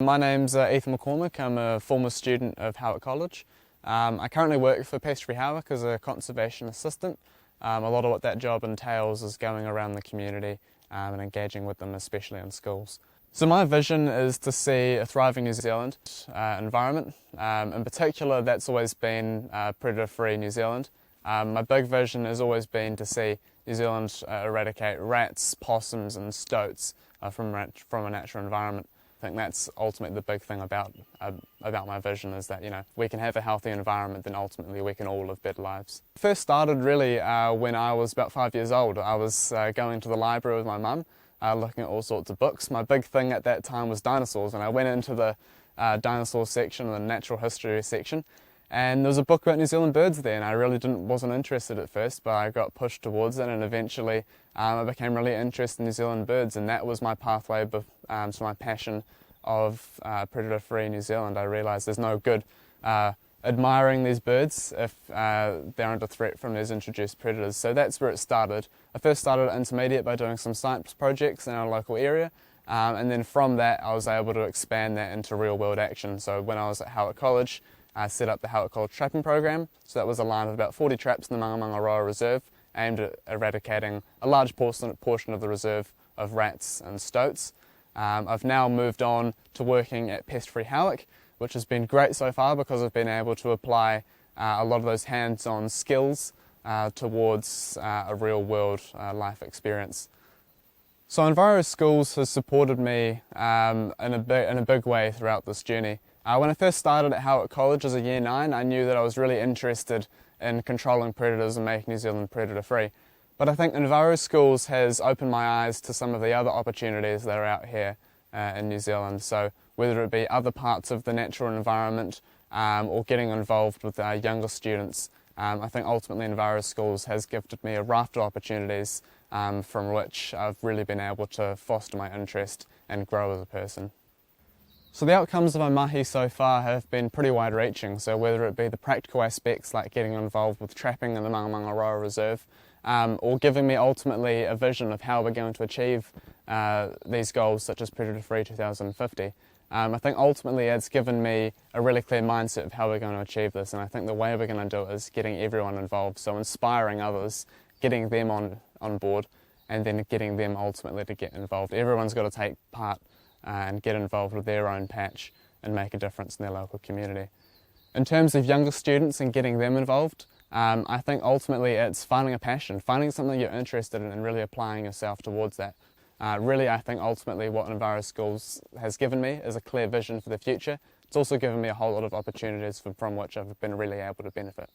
My name's Ethan McCormick. I'm a former student of Howick College. I currently work for Pest-Free Howick as a conservation assistant. A lot of what that job entails is going around the community and engaging with them, especially in schools. So my vision is to see a thriving New Zealand environment. In particular, that's always been predator-free New Zealand. My big vision has always been to see New Zealand eradicate rats, possums and stoats from a natural environment. I think that's ultimately the big thing about my vision, is that, we can have a healthy environment, then ultimately we can all live better lives. It first started really when I was about 5 years old. I was going to the library with my mum, looking at all sorts of books. My big thing at that time was dinosaurs, and I went into the dinosaur section, the natural history section, and there was a book about New Zealand birds there, and I really wasn't interested at first, but I got pushed towards it, and eventually I became really interested in New Zealand birds, and that was my pathway to my passion of predator-free New Zealand. I realised there's no good admiring these birds if they're under threat from these introduced predators. So that's where it started. I first started at intermediate by doing some science projects in our local area, and then from that I was able to expand that into real-world action. So when I was at Howick College, I set up the Howick College trapping program. So that was a line of about 40 traps in the Mangamanga Reserve, aimed at eradicating a large portion of the reserve of rats and stoats. I've now moved on to working at Pest-Free Howick, which has been great so far because I've been able to apply a lot of those hands-on skills towards a real-world life experience. So Enviroschools has supported me in a big way throughout this journey. When I first started at Howick College as a Year 9, I knew that I was really interested in controlling predators and making New Zealand predator-free. But I think Enviroschools has opened my eyes to some of the other opportunities that are out here in New Zealand. So whether it be other parts of the natural environment or getting involved with younger students, I think ultimately Enviroschools has gifted me a raft of opportunities from which I've really been able to foster my interest and grow as a person. So the outcomes of my mahi so far have been pretty wide-reaching, so whether it be the practical aspects like getting involved with trapping in the Mangamanga Reserve, or giving me ultimately a vision of how we're going to achieve these goals such as Predator Free 2050. I think ultimately it's given me a really clear mindset of how we're going to achieve this, and I think the way we're going to do it is getting everyone involved, so inspiring others, getting them on board, and then getting them ultimately to get involved. Everyone's got to take part and get involved with their own patch and make a difference in their local community. In terms of younger students and getting them involved, I think ultimately it's finding a passion, finding something you're interested in and really applying yourself towards that. Really, I think ultimately what Enviroschools has given me is a clear vision for the future. It's also given me a whole lot of opportunities from which I've been really able to benefit.